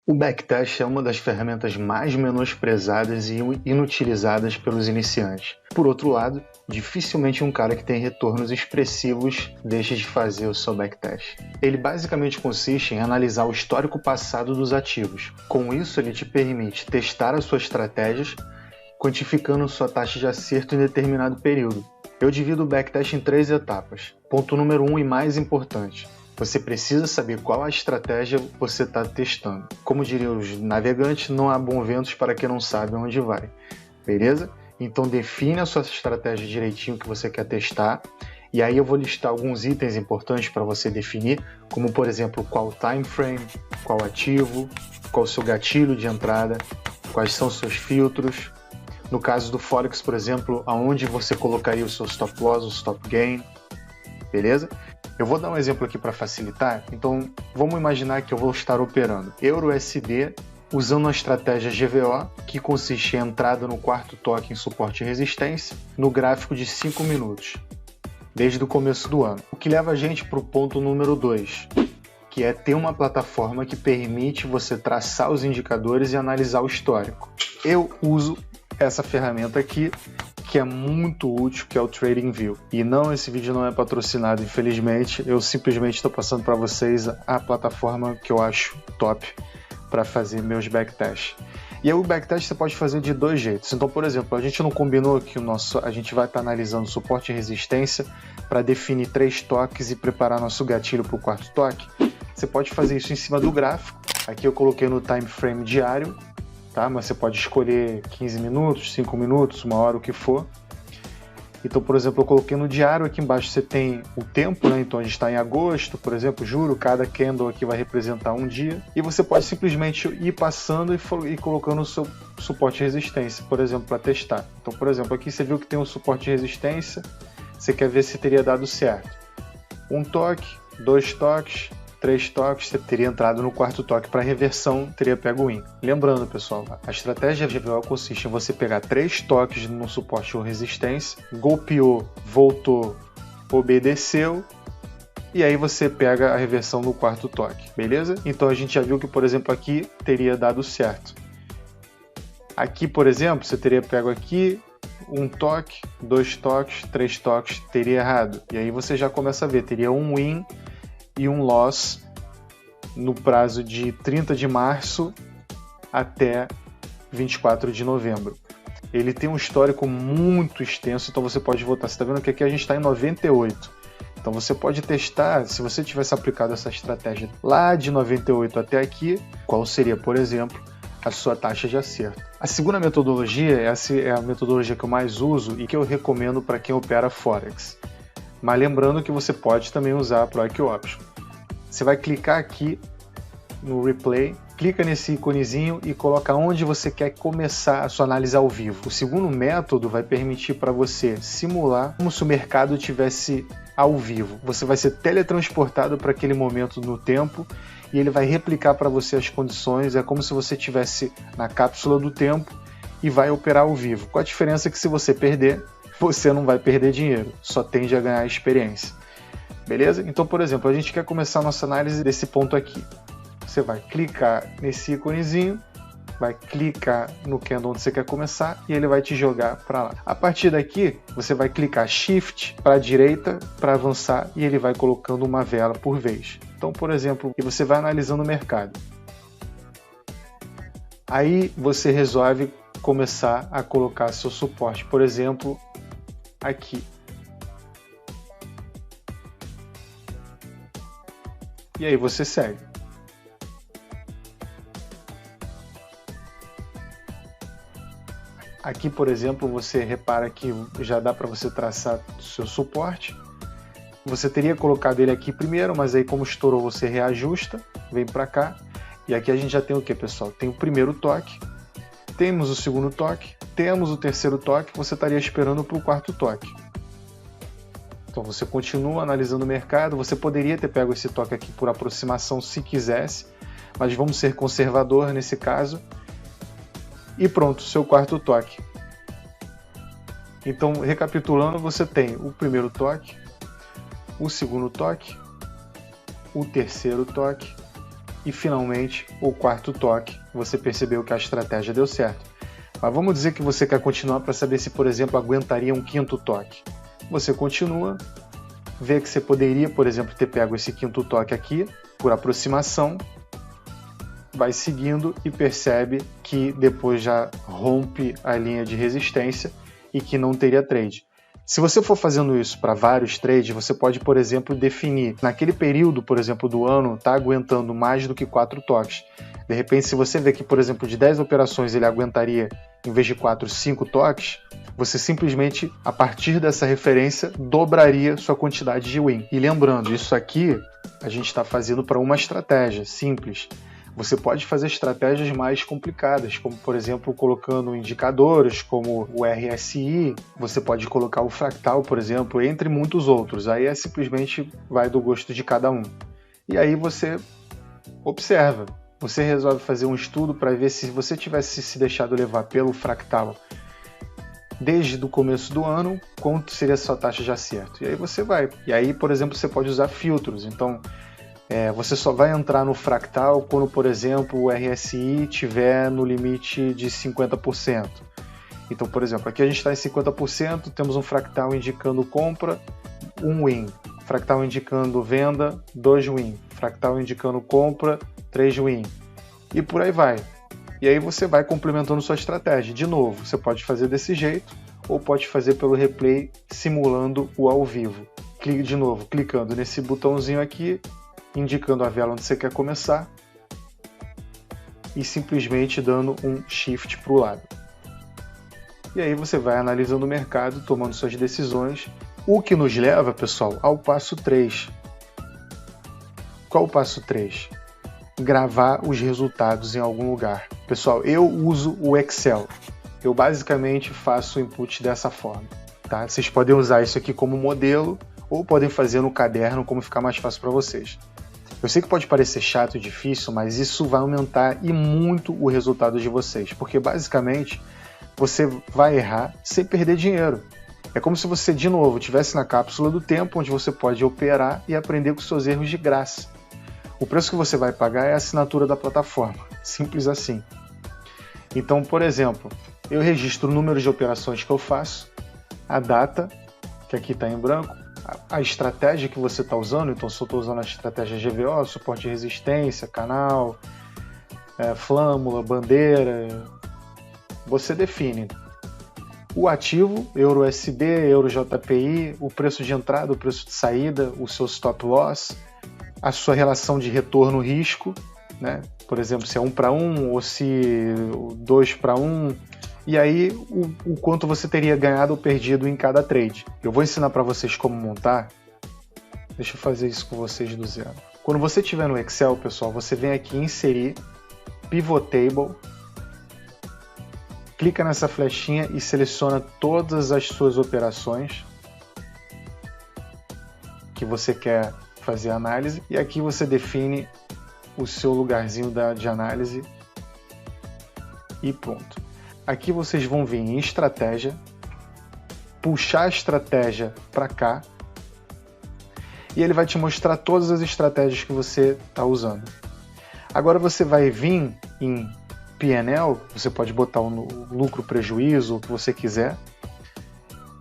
O backtest é uma das ferramentas mais menosprezadas e inutilizadas pelos iniciantes. Por outro lado, dificilmente um cara que tem retornos expressivos deixa de fazer o seu backtest. Ele basicamente consiste em analisar o histórico passado dos ativos. Com isso, ele te permite testar as suas estratégias, quantificando sua taxa de acerto em determinado período. Eu divido o backtest em 3 etapas. Ponto número 1 e mais importante. Você precisa saber qual a estratégia você está testando. Como diriam os navegantes, não há bons ventos para quem não sabe onde vai. Beleza? Então define a sua estratégia direitinho que você quer testar. E aí eu vou listar alguns itens importantes para você definir, como por exemplo, qual time frame, qual ativo, qual o seu gatilho de entrada, quais são os seus filtros. No caso do Forex, por exemplo, aonde você colocaria o seu stop loss, o stop gain. Beleza? Eu vou dar um exemplo aqui para facilitar. Então, vamos imaginar que eu vou estar operando Euro-USD usando a estratégia GVO, que consiste em entrada no quarto toque em suporte e resistência, no gráfico de 5 minutos, desde o começo do ano. O que leva a gente para o ponto número 2, que é ter uma plataforma que permite você traçar os indicadores e analisar o histórico. Eu uso essa ferramenta aqui, que é muito útil, que é o TradingView. E não, esse vídeo não é patrocinado, infelizmente. Eu simplesmente estou passando para vocês a plataforma que eu acho top para fazer meus backtests. E aí o backtest você pode fazer de 2 jeitos. Então, por exemplo, a gente não combinou que a gente vai estar analisando suporte e resistência para definir 3 toques e preparar nosso gatilho para o quarto toque? Você pode fazer isso em cima do gráfico. Aqui eu coloquei no time frame diário. Tá? Mas você pode escolher 15 minutos, 5 minutos, 1 hora, o que for. Então, por exemplo, eu coloquei no diário, aqui embaixo você tem o tempo, né? Então a gente está em agosto, por exemplo, julho, cada candle aqui vai representar um dia. E você pode simplesmente ir passando e colocando o seu suporte e resistência, por exemplo, para testar. Então, por exemplo, aqui você viu que tem um suporte e resistência, você quer ver se teria dado certo. 1 toque, 2 toques, 3 toques, você teria entrado no quarto toque para reversão, teria pego o win. Lembrando, pessoal, a estratégia GVO consiste em você pegar 3 toques no suporte ou resistência, golpeou, voltou, obedeceu, e aí você pega a reversão no quarto toque, beleza? Então a gente já viu que, por exemplo, aqui teria dado certo. Aqui, por exemplo, você teria pego aqui, 1 toque, 2 toques, 3 toques, teria errado. E aí você já começa a ver, teria um win e um loss no prazo de 30 de março até 24 de novembro. Ele tem um histórico muito extenso, então você pode voltar. Você está vendo que aqui a gente está em 98. Então você pode testar, se você tivesse aplicado essa estratégia lá de 98 até aqui, qual seria, por exemplo, a sua taxa de acerto. A segunda metodologia, essa é a metodologia que eu mais uso e que eu recomendo para quem opera Forex. Mas lembrando que você pode também usar a Pro IQ Option. Você vai clicar aqui no replay, clica nesse íconezinho e coloca onde você quer começar a sua análise ao vivo. O segundo método vai permitir para você simular como se o mercado estivesse ao vivo. Você vai ser teletransportado para aquele momento no tempo e ele vai replicar para você as condições. É como se você estivesse na cápsula do tempo e vai operar ao vivo. Com a diferença que se você perder, você não vai perder dinheiro, só tende a ganhar experiência. Beleza? Então, por exemplo, a gente quer começar a nossa análise desse ponto aqui. Você vai clicar nesse íconezinho, vai clicar no candle onde você quer começar e ele vai te jogar para lá. A partir daqui, você vai clicar Shift para a direita para avançar e ele vai colocando uma vela por vez. Então, por exemplo, e você vai analisando o mercado. Aí você resolve começar a colocar seu suporte, por exemplo, aqui. E aí você segue. Aqui, por exemplo, você repara que já dá para você traçar o seu suporte. Você teria colocado ele aqui primeiro, mas aí como estourou você reajusta, vem para cá. E aqui a gente já tem o que, pessoal? Tem o primeiro toque, temos o segundo toque, temos o terceiro toque, você estaria esperando para o quarto toque. Então você continua analisando o mercado, você poderia ter pego esse toque aqui por aproximação se quisesse, mas vamos ser conservador nesse caso. E pronto, seu quarto toque. Então, recapitulando, você tem o primeiro toque, o segundo toque, o terceiro toque, e finalmente o quarto toque, você percebeu que a estratégia deu certo. Mas vamos dizer que você quer continuar para saber se, por exemplo, aguentaria um quinto toque. Você continua, vê que você poderia, por exemplo, ter pego esse quinto toque aqui, por aproximação, vai seguindo e percebe que depois já rompe a linha de resistência e que não teria trade. Se você for fazendo isso para vários trades, você pode, por exemplo, definir, naquele período, por exemplo, do ano, está aguentando mais do que 4 toques. De repente, se você vê que, por exemplo, de 10 operações ele aguentaria, em vez de 4, 5 toques, você simplesmente, a partir dessa referência, dobraria sua quantidade de win. E lembrando, isso aqui a gente está fazendo para uma estratégia simples. Você pode fazer estratégias mais complicadas, como por exemplo colocando indicadores como o RSI, você pode colocar o fractal, por exemplo, entre muitos outros. Aí simplesmente vai do gosto de cada um. E aí você observa, você resolve fazer um estudo para ver se você tivesse se deixado levar pelo fractal desde o começo do ano, quanto seria a sua taxa de acerto. E aí você vai. E aí, por exemplo, você pode usar filtros. Então, você só vai entrar no fractal quando, por exemplo, o RSI estiver no limite de 50%. Então, por exemplo, aqui a gente está em 50%, temos um fractal indicando compra, 1 win. Fractal indicando venda, 2 win. Fractal indicando compra, 3 win. E por aí vai. E aí você vai complementando sua estratégia. De novo, você pode fazer desse jeito ou pode fazer pelo replay simulando o ao vivo. Clique de novo, clicando nesse botãozinho aqui, indicando a vela onde você quer começar e simplesmente dando um shift para o lado. E aí você vai analisando o mercado, tomando suas decisões, o que nos leva, pessoal, ao passo 3. Qual o passo 3? Gravar os resultados em algum lugar. Pessoal, eu uso o Excel. Eu basicamente faço o input dessa forma. Tá? Vocês podem usar isso aqui como modelo ou podem fazer no caderno, como ficar mais fácil para vocês. Eu sei que pode parecer chato e difícil, mas isso vai aumentar e muito o resultado de vocês, porque basicamente você vai errar sem perder dinheiro. É como se você, de novo, estivesse na cápsula do tempo, onde você pode operar e aprender com seus erros de graça. O preço que você vai pagar é a assinatura da plataforma, simples assim. Então, por exemplo, eu registro o número de operações que eu faço, a data, que aqui está em branco, a estratégia que você está usando. Então, se eu estou usando a estratégia GVO, suporte de resistência, canal, flâmula, bandeira, você define o ativo, EURUSD, EUROJPI, o preço de entrada, o preço de saída, o seu stop loss, a sua relação de retorno-risco, né? Por exemplo, se é 1:1 ou se 2:1, e aí o quanto você teria ganhado ou perdido em cada trade. Eu vou ensinar para vocês como montar. Deixa eu fazer isso com vocês do zero. Quando você estiver no Excel, pessoal, você vem aqui em inserir Pivot Table, clica nessa flechinha e seleciona todas as suas operações que você quer fazer análise, e aqui você define o seu lugarzinho de análise e pronto. Aqui vocês vão vir em estratégia, puxar a estratégia para cá e ele vai te mostrar todas as estratégias que você está usando. Agora você vai vir em P&L, você pode botar o lucro, prejuízo, o que você quiser,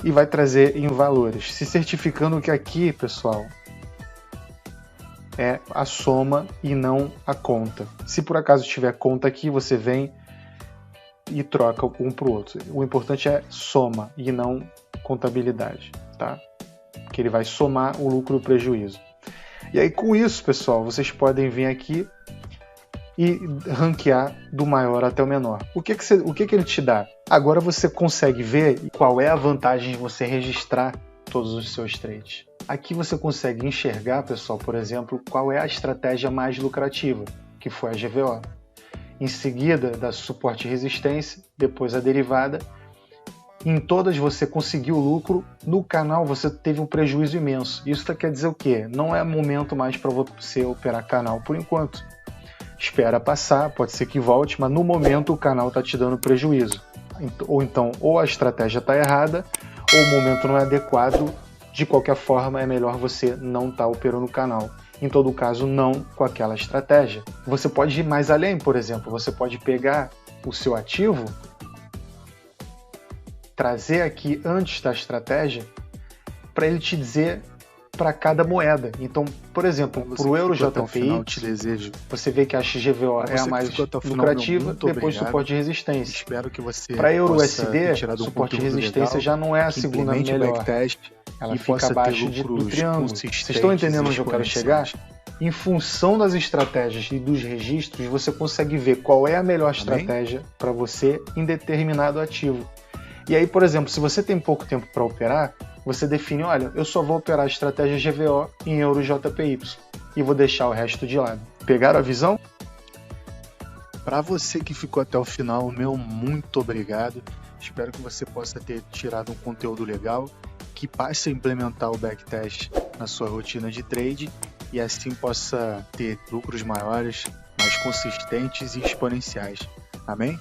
e vai trazer em valores, se certificando que aqui, pessoal, é a soma e não a conta. Se por acaso tiver conta aqui, você vem e troca um para o outro. O importante é soma e não contabilidade, tá? Que ele vai somar o lucro e o prejuízo. E aí com isso, pessoal, vocês podem vir aqui e ranquear do maior até o menor. O que ele te dá? Agora você consegue ver qual é a vantagem de você registrar todos os seus trades. Aqui você consegue enxergar, pessoal, por exemplo, qual é a estratégia mais lucrativa, que foi a GVO. Em seguida, da suporte e resistência, depois a derivada. Em todas você conseguiu lucro, no canal você teve um prejuízo imenso. Isso quer dizer o quê? Não é momento mais para você operar canal por enquanto. Espera passar, pode ser que volte, mas no momento o canal está te dando prejuízo. Ou então, ou a estratégia está errada, ou o momento não é adequado. De qualquer forma, é melhor você não estar operando o canal. Em todo caso, não com aquela estratégia. Você pode ir mais além, por exemplo, você pode pegar o seu ativo, trazer aqui antes da estratégia, para ele te dizer para cada moeda. Então, por exemplo, para o Euro JPY, você vê que a XGVO é a mais lucrativa, depois suporte e resistência. Espero que você para Euro USD, suporte e resistência já não é a segunda melhor. Ela fica abaixo do triângulo. Vocês estão entendendo onde eu quero chegar? Em função das estratégias e dos registros, você consegue ver qual é a melhor estratégia para você em determinado ativo. E aí, por exemplo, se você tem pouco tempo para operar, você define, olha, eu só vou operar a estratégia GVO em Euro JPY e vou deixar o resto de lado. Pegaram a visão? Para você que ficou até o final, meu muito obrigado. Espero que você possa ter tirado um conteúdo legal, que passe a implementar o backtest na sua rotina de trade e assim possa ter lucros maiores, mais consistentes e exponenciais. Amém?